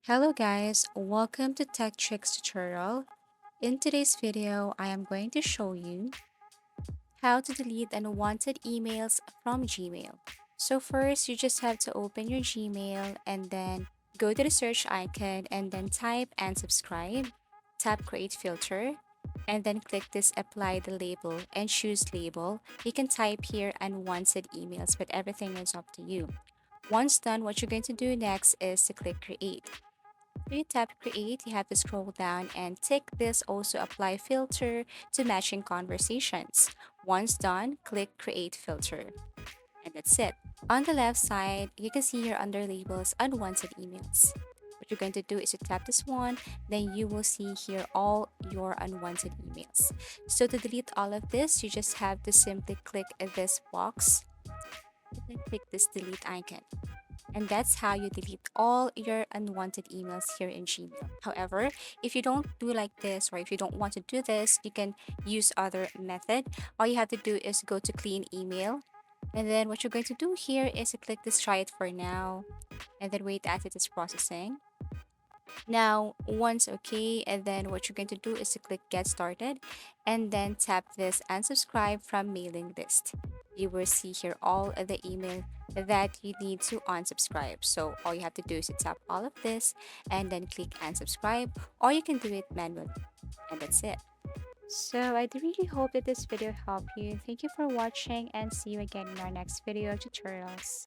Hello guys, welcome to Tech Tricks tutorial. In today's video, I am going to show you how to delete unwanted emails from Gmail. So first, you just have to open your Gmail and then go to the search icon and then type and subscribe, tap create filter, and then click this apply the label and choose label. You can type here unwanted emails, but everything is up to you. Once done, what you're going to do next is to click create. When you tap create, you have to scroll down and tick this also apply filter to matching conversations. Once done, click create filter. And that's it. On the left side, you can see here under labels unwanted emails. What you're going to do is to tap this one, then you will see here all your unwanted emails. So to delete all of this, you just have to simply click this box and then click this delete icon. And that's how you delete all your unwanted emails here in Gmail. However, if you don't do like this or if you don't want to do this, you can use other method. All you have to do is go to clean email. And then what you're going to do here is to click this try it for now and then wait as it is processing. Now, once okay, and then what you're going to do is to click get started and then tap this unsubscribe from mailing list. You will see here all of the email that you need to unsubscribe. So all you have to do is to tap all of this and then click unsubscribe, or you can do it manually. And that's it. So I do really hope that this video helped you. Thank you for watching and see you again in our next video tutorials.